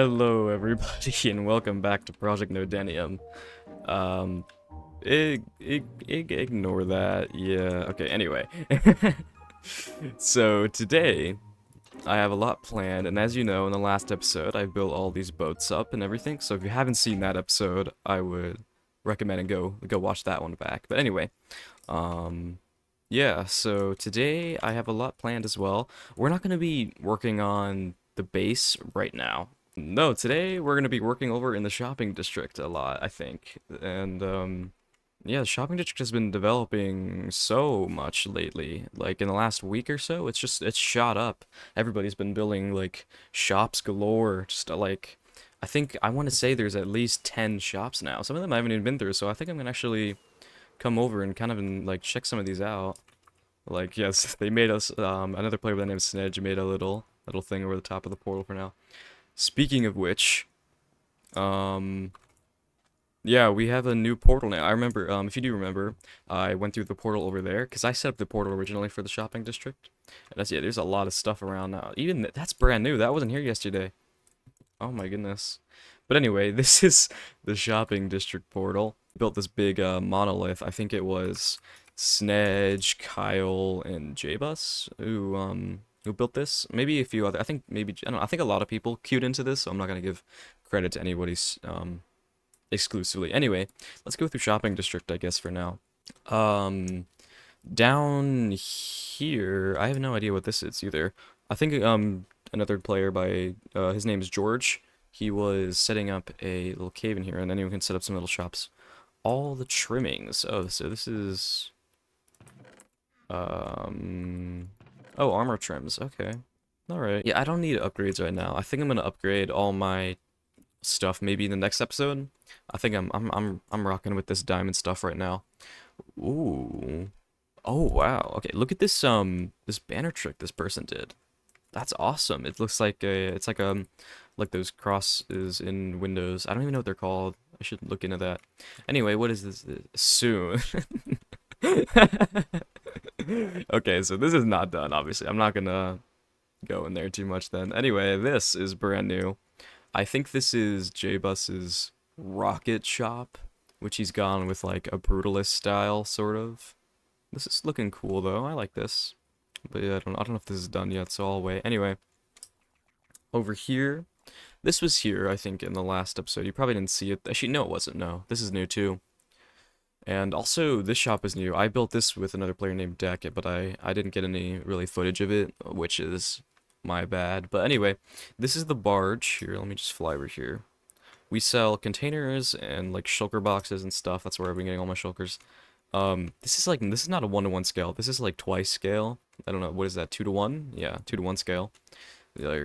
Hello, everybody, and welcome back to Project Nodenium. Um, ignore that. Yeah. Okay. Anyway, so today I have a lot planned, and as you know, in the last episode, I built all these boats up and everything. So if you haven't seen that episode, I would recommend and go watch that one back. But anyway, um, yeah. So today I have a lot planned as well. We're not gonna be working on the base right now. No, today we're gonna be working over in the shopping district a lot, I think. And yeah, the shopping district has been developing so much lately. Like in the last week or so, it's shot up. Everybody's been building like shops galore. Just like I think I want to say there's at least 10 shops now. Some of them I haven't even been through, so I think I'm gonna actually come over and kind of like check some of these out. Like yes, they made us another player by the name of Snedge made a little thing over the top of the portal for now. Speaking of which, um, yeah, we have a new portal now. I remember, if you do remember, I went through the portal over there because I set up the portal originally for the shopping district. And that's, yeah, there's a lot of stuff around now. Even that's brand new. That wasn't here yesterday. Oh my goodness. But anyway, this is the shopping district portal. Built this big monolith. I think it was Snedge, Kyle, and Jbus who built this. Maybe a few other. I think maybe I don't know. I think a lot of people queued into this, so I'm not gonna give credit to anybody's exclusively. Anyway, let's go through shopping district, I guess, for now. Um, Down here, I have no idea what this is either. I think another player by his name is George. He was setting up a little cave in here, and anyone can set up some little shops. All the trimmings. Oh, so this is oh, armor trims. Okay. All right. Yeah, I don't need upgrades right now. I think I'm gonna upgrade all my stuff maybe in the next episode. I think I'm rocking with this diamond stuff right now. Ooh. Oh wow. Okay, look at this banner trick this person did. That's awesome. It looks like it's like those crosses in Windows. I don't even know what they're called. I should look into that. Anyway, what is this? Soon. Okay, so this is not done, obviously. I'm not gonna go in there too much then. Anyway, this is brand new. I think this is J-Bus's rocket shop, which he's gone with like a brutalist style, sort of. This is looking cool though. I like this. But yeah, I don't know if this is done yet, so I'll wait. Anyway, over here, this was here, I think, in the last episode. You probably didn't see it. Actually, no, it wasn't. No, this is new too. And also, this shop is new. I built this with another player named Deck, but I didn't get any really footage of it, which is my bad. But anyway, this is the barge. Here, let me just fly over here. We sell containers and like shulker boxes and stuff. That's where I've been getting all my shulkers. This is not a 1-to-1 scale. This is like twice scale. I don't know, what is that, 2-to-1? Yeah, 2-to-1 scale.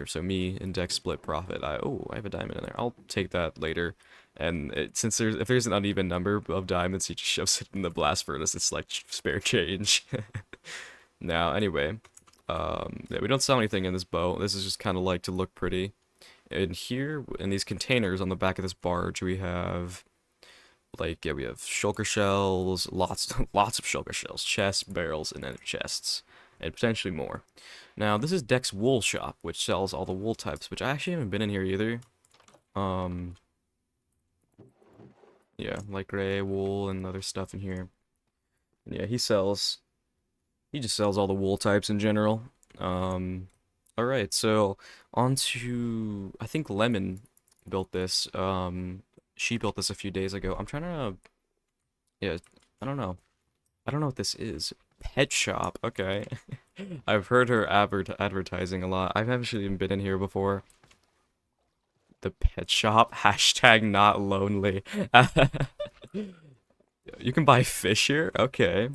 So me and Dex split profit. I have a diamond in there. I'll take that later. And since if there's an uneven number of diamonds, he just shoves it in the blast furnace. It's like spare change. Now, anyway, yeah, we don't sell anything in this boat. This is just kind of like to look pretty. And here, in these containers on the back of this barge, we have like, yeah, we have shulker shells, lots of shulker shells, chests, barrels, and then chests, and potentially more. Now, this is Deck's wool shop, which sells all the wool types, which I actually haven't been in here either. Um, yeah, like gray wool and other stuff in here. And yeah, he just sells all the wool types in general. All right, so on to, I think Lemon built this. She built this a few days ago. I'm trying to, yeah, I don't know. I don't know what this is. Pet shop, okay. I've heard her advertising a lot. I've actually even been in here before. The pet shop, hashtag not lonely. You can buy fish here? Okay.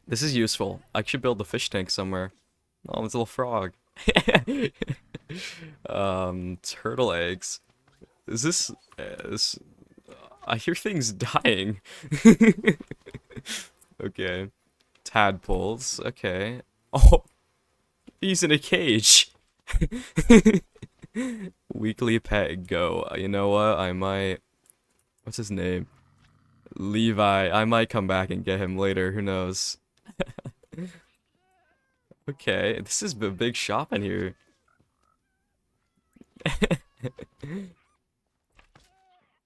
This is useful. I should build a fish tank somewhere. Oh, this little frog. Turtle eggs. Is this, I hear things dying. Okay. Tadpoles. Okay. Oh, he's in a cage. Weekly pet go. You know what? I might. What's his name? Levi. I might come back and get him later. Who knows? Okay. This is a big shop in here.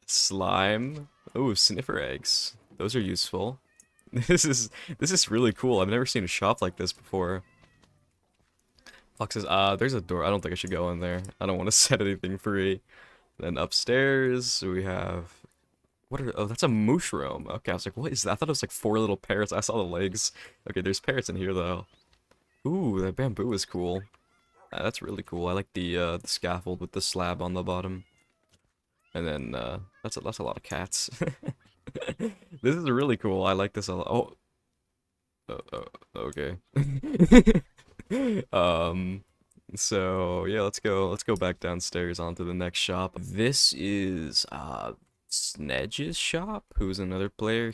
Slime. Oh, sniffer eggs. Those are useful. This is this is really cool. I've never seen a shop like this before. Foxes. There's a door. I don't think I should go in there. I don't want to set anything free. Then upstairs we have. What are? Oh, that's a mushroom. Okay, I was like, what is that? I thought it was like four little parrots. I saw the legs. Okay, there's parrots in here though. Ooh, that bamboo is cool. That's really cool. I like the scaffold with the slab on the bottom. And then that's a lot of cats. This is really cool. I like this a lot. Oh, okay. um, so yeah, let's go back downstairs onto the next shop. This is Snedge's shop, who's another player.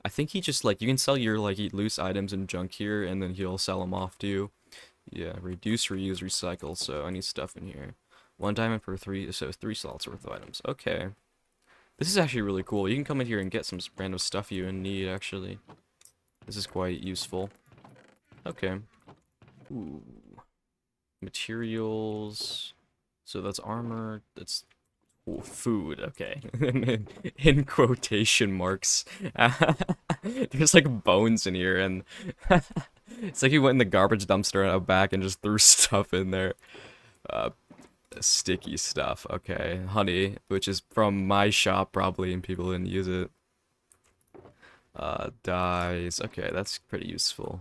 I think he just like you can sell your like loose items and junk here, and then he'll sell them off to you. Yeah, reduce, reuse, recycle. So I need stuff in here. 1 diamond per three, so 3 slots worth of items. Okay. This is actually really cool. You can come in here and get some random stuff you need, actually. This is quite useful. Okay. Ooh. Materials. So that's armor. That's food. Okay. In quotation marks. There's like bones in here, and it's like he went in the garbage dumpster out back and just threw stuff in there. Sticky stuff. Okay. Honey, which is from my shop probably, and people didn't use it. Dyes. Okay, that's pretty useful.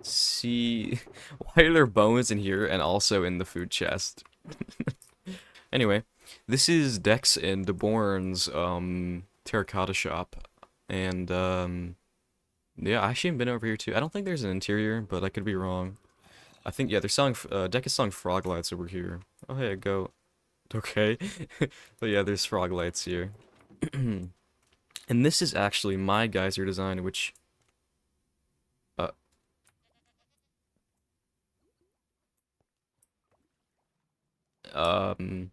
See, why are there bones in here and also in the food chest? Anyway, this is Dex and DeBorn's terracotta shop, and yeah, I actually haven't been over here too. I don't think there's an interior, but I could be wrong. I think yeah, they're selling Deck is selling frog lights over here. Oh hey, go. Okay, but yeah, there's frog lights here. And this is actually my geyser design, which uh um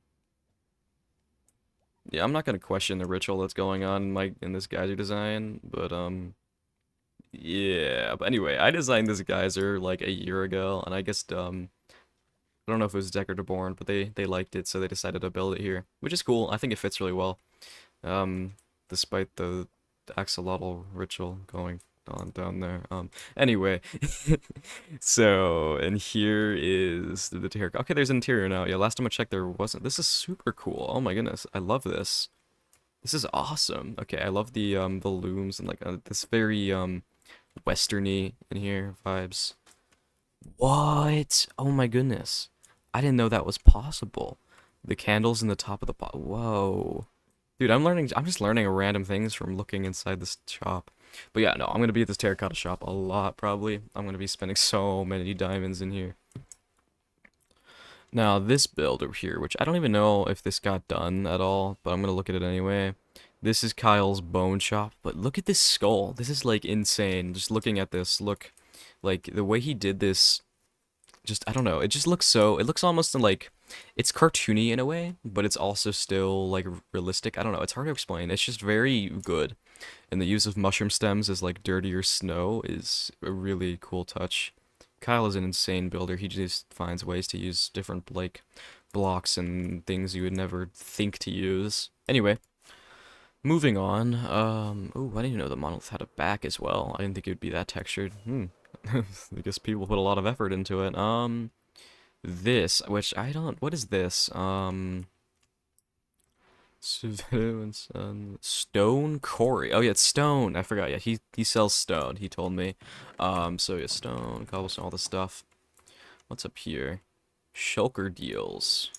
yeah, I'm not gonna question the ritual that's going on in this geyser design, but yeah. But anyway, I designed this geyser like a year ago, and I guess I don't know if it was Deck or DeBorn, but they liked it, so they decided to build it here, which is cool. I think it fits really well. Um, despite the axolotl ritual going on down there. Anyway, so and here is the interior. Okay, there's an interior now. Yeah, last time I checked, there wasn't. This is super cool. Oh my goodness, I love this. This is awesome. Okay, I love the looms and like this very westerny in here vibes. What? Oh my goodness. I didn't know that was possible. The candles in the top of the pot. Whoa. Dude, I'm just learning random things from looking inside this shop. But yeah, no, I'm gonna be at this terracotta shop a lot, probably. I'm gonna be spending so many diamonds in here. Now, this build over here, which I don't even know if this got done at all, but I'm gonna look at it anyway. This is Kyle's bone shop, but look at this skull. This is like insane. Just looking at this, look, like the way he did this, just I don't know. It just looks so. It looks almost like it's cartoony in a way, but it's also still like realistic. I don't know. It's hard to explain. It's just very good. And the use of mushroom stems as like dirtier snow is a really cool touch. Kyle is an insane builder. He just finds ways to use different like blocks and things you would never think to use. Anyway, moving on. Oh, I didn't know the monolith had a back as well. I didn't think it would be that textured. I guess people put a lot of effort into it. This, which I don't. What is this? Stone quarry. Oh yeah, it's stone. I forgot. Yeah, he sells stone. He told me. So yeah, stone, cobblestone, all this stuff. What's up here? Shulker deals.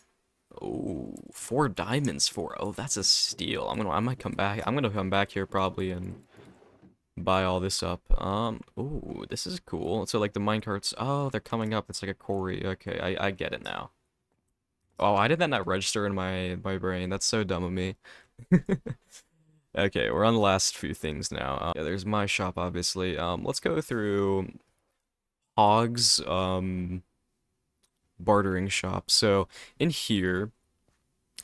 Oh, 4 diamonds for. Oh, that's a steal. I might come back. I'm gonna come back here probably and buy all this up. Ooh, this is cool. So like the minecarts. Oh, they're coming up. It's like a quarry. Okay, I get it now. Oh, why did that not register in my brain? That's so dumb of me. Okay, we're on the last few things now. Yeah, there's my shop, obviously. Let's go through Hog's bartering shop. So in here,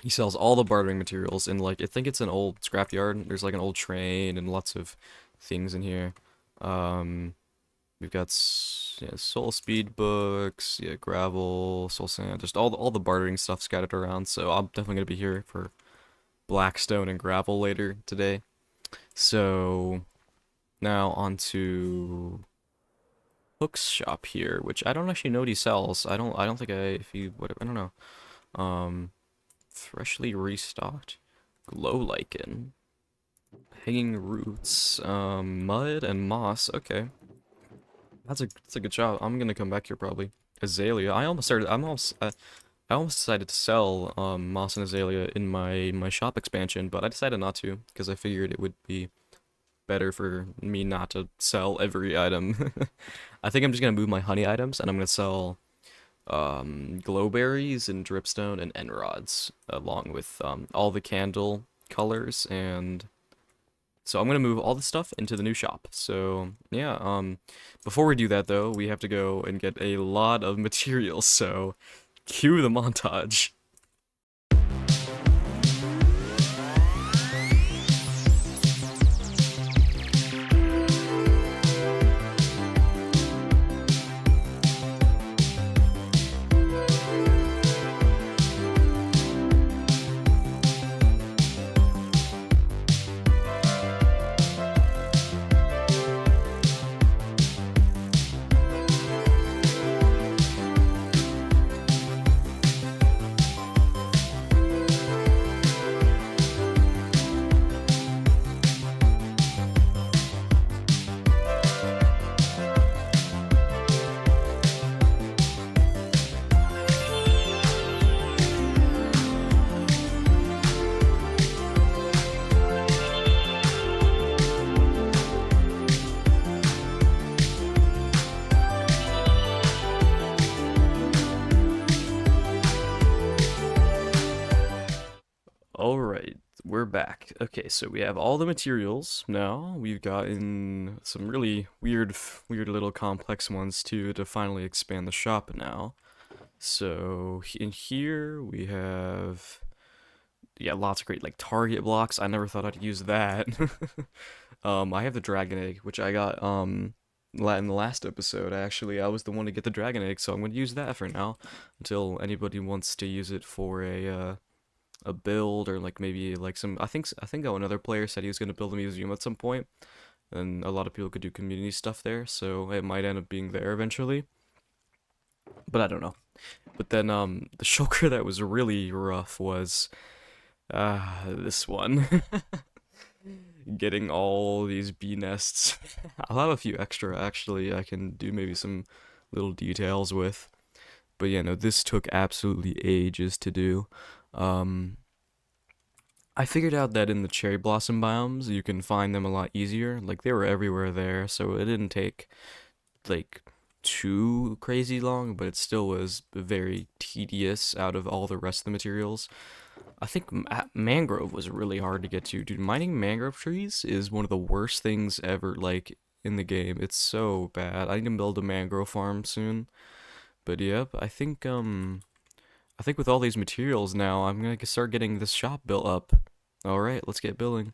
he sells all the bartering materials in like I think it's an old scrapyard. There's like an old train and lots of things in here. Um, We've got yeah, soul speed books, yeah, gravel, soul sand, just all the bartering stuff scattered around. So I'm definitely gonna be here for blackstone and gravel later today. So now on to Hook's shop here, which I don't actually know what he sells. I don't think if he whatever I don't know. Freshly restocked glow lichen, hanging roots, mud and moss. Okay, that's a good job. I'm gonna come back here probably. Azalea. I almost decided to sell moss and azalea in my shop expansion, but I decided not to because I figured it would be better for me not to sell every item. I think I'm just gonna move my honey items and I'm gonna sell glowberries and dripstone and end rods along with all the candle colors, and so I'm gonna move all the stuff into the new shop. So yeah, before we do that though, we have to go and get a lot of materials. So cue the montage. Alright, we're back. Okay, so we have all the materials now. We've gotten some really weird little complex ones too to finally expand the shop now. So in here we have, yeah, lots of great like target blocks. I never thought I'd use that. I have the dragon egg, which I got in the last episode. I was the one to get the dragon egg, so I'm going to use that for now until anybody wants to use it for a build, or like maybe like some, I think another player said he was going to build a museum at some point, and a lot of people could do community stuff there, so it might end up being there eventually, but I don't know. But then the shulker that was really rough was this one. Getting all these bee nests. I'll have a few extra actually I can do maybe some little details with, but yeah, no, this took absolutely ages to do. um I figured out that in the cherry blossom biomes, you can find them a lot easier. Like, they were everywhere there, so it didn't take, like, too crazy long, but it still was very tedious out of all the rest of the materials. I think mangrove was really hard to get to. Dude, mining mangrove trees is one of the worst things ever, like, in the game. It's so bad. I need to build a mangrove farm soon. But yep, I think with all these materials now, I'm gonna start getting this shop built up. Alright, let's get building.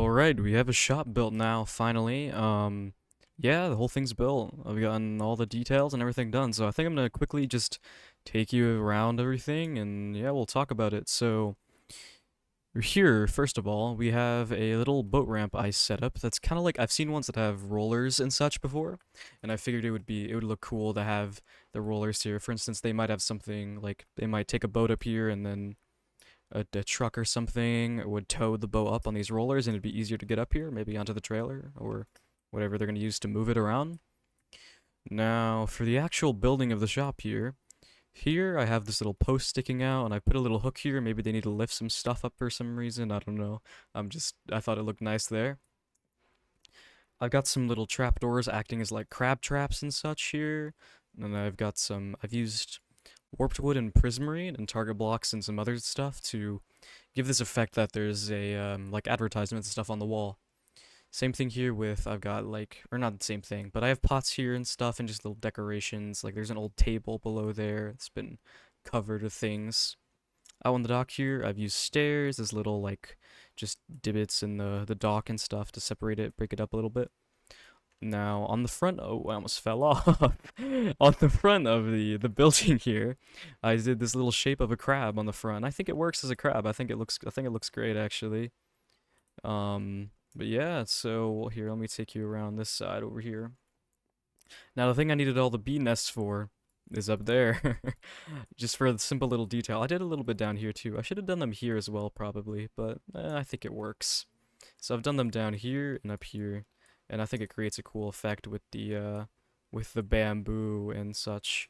Alright, we have a shop built now, finally. Yeah, the whole thing's built. I've gotten all the details and everything done, so I think I'm gonna quickly just take you around everything, and yeah, we'll talk about it. So, here, first of all, we have a little boat ramp I set up that's kind of like, I've seen ones that have rollers and such before, and I figured it would look cool to have the rollers here. For instance, they might have something, like, they might take a boat up here and then a truck or something would tow the boat up on these rollers and it'd be easier to get up here, maybe onto the trailer or whatever they're going to use to move it around. Now, for the actual building of the shop here I have this little post sticking out and I put a little hook here. Maybe they need to lift some stuff up for some reason, I don't know. I thought it looked nice there. I've got some little trapdoors acting as like crab traps and such here. And I've used warped wood and prismarine and target blocks and some other stuff to give this effect that there's a like advertisement and stuff on the wall. Same thing here with I've got like, or not the same thing, but I have pots here and stuff and just little decorations. Like there's an old table below there. It's been covered with things. Out on the dock here, I've used stairs as little like just divots in the dock and stuff to separate it, break it up a little bit. Now, on the front, oh, I almost fell off. On the front of the building here, I did this little shape of a crab on the front. I think it works as a crab. I think it looks great actually. But yeah, so here, let me take you around this side over here. Now, the thing I needed all the bee nests for is up there. Just for the simple little detail. I did a little bit down here too. I should have done them here as well probably, but I think it works. So I've done them down here and up here. And I think it creates a cool effect with the bamboo and such.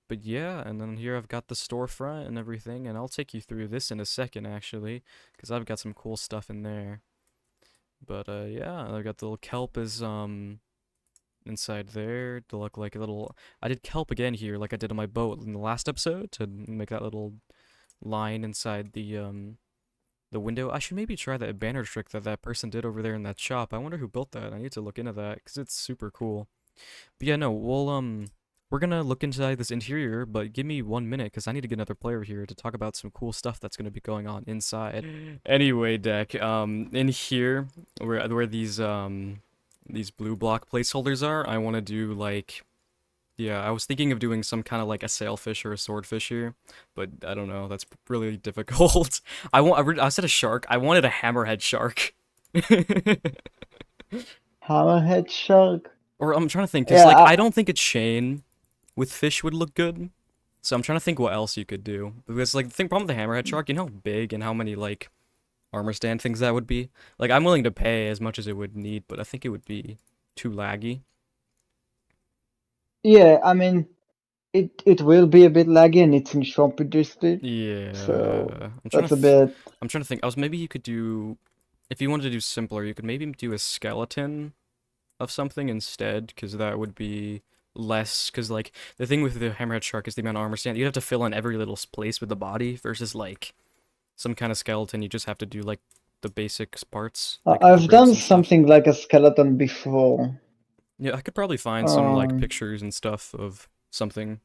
But yeah, and then here I've got the storefront and everything, and I'll take you through this in a second actually, because I've got some cool stuff in there. But yeah, I've got the little kelp is inside there to look like a little. I did kelp again here, like I did on my boat in the last episode, to make that little line inside the window. I should maybe try that banner trick that person did over there in that shop. I wonder who built that. I need to look into that because it's super cool. But yeah, no, we're gonna look inside this interior, but give me 1 minute because I need to get another player here to talk about some cool stuff that's gonna be going on inside. Anyway, Deck, in here where these blue block placeholders are, I want to do like. Yeah, I was thinking of doing some kind of like a sailfish or a swordfish here, but I don't know. That's really difficult. I said a shark. I wanted a hammerhead shark. Hammerhead shark. Or I'm trying to think, cause Yeah, like I don't think a chain with fish would look good. So I'm trying to think what else you could do. Because like the problem with the hammerhead shark, you know how big and how many like armor stand things that would be? Like I'm willing to pay as much as it would need, but I think it would be too laggy. yeah. I mean, it will be a bit laggy and it's in Swampy District, so Yeah. that's a bit. I'm trying to think. I was maybe you could do if you wanted to do simpler, you could maybe do a skeleton of something instead, because that would be less. Because like the thing with the hammerhead shark is the amount of armor stand. You'd have to fill in every little place with the body versus like some kind of skeleton. You just have to do like the basic parts, like the I've done ribs and stuff. something like a skeleton before. Yeah, I could probably find some like Um, pictures and stuff of something.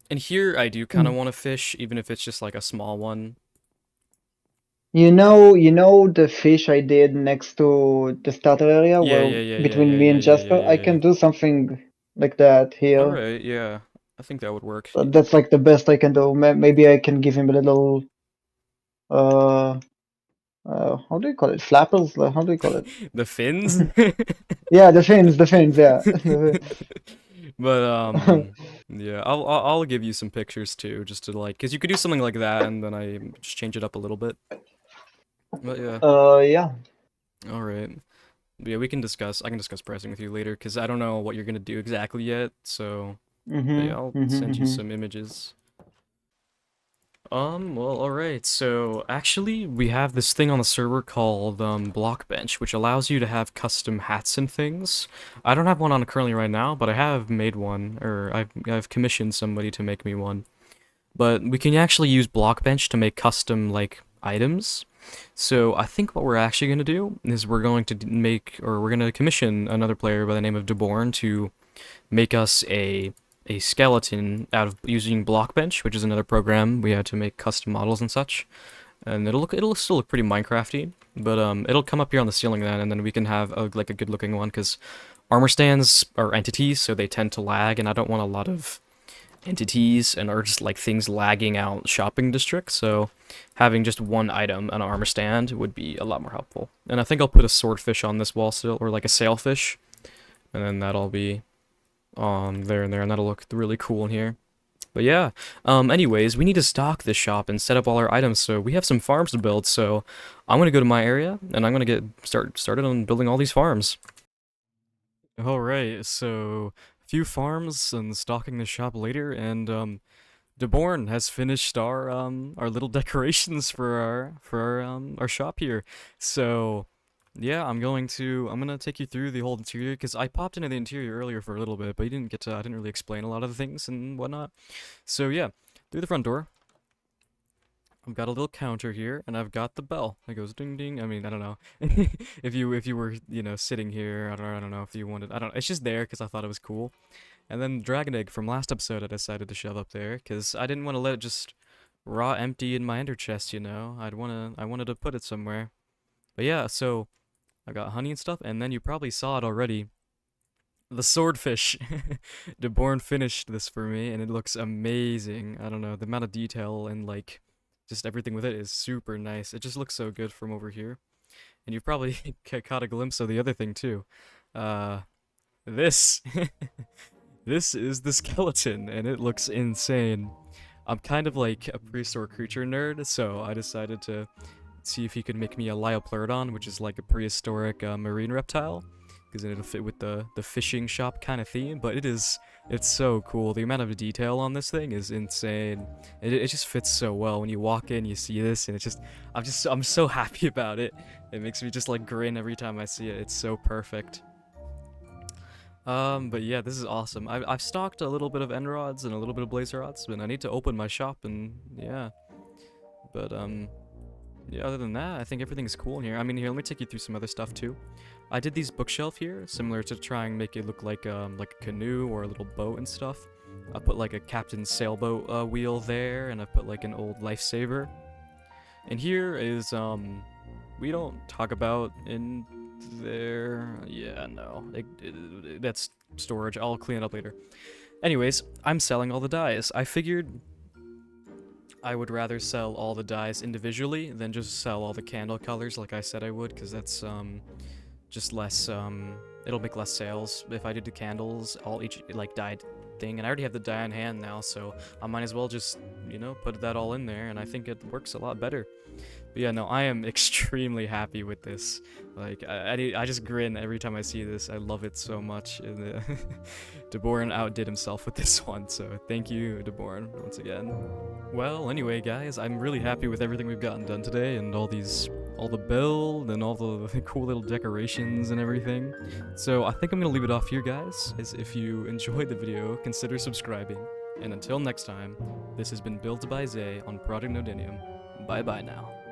And here I do kind of want to fish, even if it's just like a small one. you know the fish I did next to the starter area Yeah, where yeah, yeah, yeah, between yeah, me yeah, and yeah, yeah, Jasper. yeah, I yeah. can do something like that here. Alright, yeah. I think that would work. That's like the best I can do. Maybe I can give him a little uh how do you call it? Flappers? How do you call it? The fins? Yeah, the fins, yeah. But yeah, I'll give you some pictures too, just to like, cause you could do something like that, and then I just change it up a little bit. But yeah, Yeah. all right. Yeah, we can discuss. I can discuss pricing with you later, cause I don't know what you're gonna do exactly yet. So, but yeah, I'll send you Mm-hmm. some images. Well, alright, so actually we have this thing on the server called Blockbench, which allows you to have custom hats and things. I don't have one on currently right now, but I have made one, or I've commissioned somebody to make me one. But we can actually use Blockbench to make custom, like, items. So I think what we're actually going to do is we're going to we're going to commission another player by the name of Deborn to make us a skeleton out of using Blockbench, which is another program we had to make custom models and such. and it'll still look pretty Minecrafty, but it'll come up here on the ceiling then, and then we can have like a good looking one because armor stands are entities, so they tend to lag, and I don't want a lot of entities and or just like things lagging out shopping districts. So having just one item, an armor stand, would be a lot more helpful. And I think I'll put a swordfish on this wall still, or like a sailfish, and then that'll be on there and there, and that'll look really cool in here. But yeah, anyways, we need to stock this shop and set up all our items, so we have some farms to build, so I'm gonna go to my area, and I'm gonna get started on building all these farms. Alright, so a few farms and stocking the shop later, and DeBorn has finished our little decorations for our shop here. So yeah, I'm gonna take you through the whole interior because I popped into the interior earlier for a little bit, but you didn't get to I didn't really explain a lot of the things and whatnot. So yeah, through the front door, I've got a little counter here, and I've got the bell that goes ding ding. I mean, I don't know if you were sitting here. I don't know if you wanted. I don't. It's just there because I thought it was cool. And then dragon egg from last episode I decided to shove up there because I didn't want to let it just rot empty in my ender chest. I wanted to put it somewhere. But yeah, so I got honey and stuff, and then you probably saw it already. The swordfish. DeBorn finished this for me, and it looks amazing. I don't know, the amount of detail and like just everything with it is super nice. It just looks so good from over here. And you've probably caught a glimpse of the other thing too. This. This is the skeleton, and it looks insane. I'm kind of like a prehistoric creature nerd, so I decided to see if he could make me a Liopleurodon, which is like a prehistoric marine reptile, because it'll fit with the fishing shop kind of theme. But it's so cool. The amount of detail on this thing is insane. It just fits so well. When you walk in, you see this, and I'm so happy about it. It makes me just like grin every time I see it. It's so perfect. But yeah, this is awesome. I've stocked a little bit of end rods and a little bit of blaze rods, and I need to open my shop, and yeah. But yeah, other than that, I think everything's cool in here. I mean, here, let me take you through some other stuff too. I did these bookshelf here, similar to try and make it look like a canoe or a little boat and stuff. I put like a captain's sailboat wheel there, and I put like an old lifesaver. And here is we don't talk about in there. Yeah, no, that's storage. I'll clean it up later. Anyways, I'm selling all the dyes. I figured I would rather sell all the dyes individually than just sell all the candle colors like I said I would, because that's just less it'll make less sales if I did the candles all each like dyed thing, and I already have the dye on hand now, so I might as well just put that all in there, and I think it works a lot better. But yeah, no, I am extremely happy with this. Like, I just grin every time I see this. I love it so much. DeBorn outdid himself with this one, so thank you, DeBorn, once again. Well, anyway, guys, I'm really happy with everything we've gotten done today, and all the build, and all the cool little decorations and everything. So I think I'm gonna leave it off here, guys. If you enjoyed the video, consider subscribing. And until next time, this has been Built by Zay on Project Nodenium. Bye-bye now.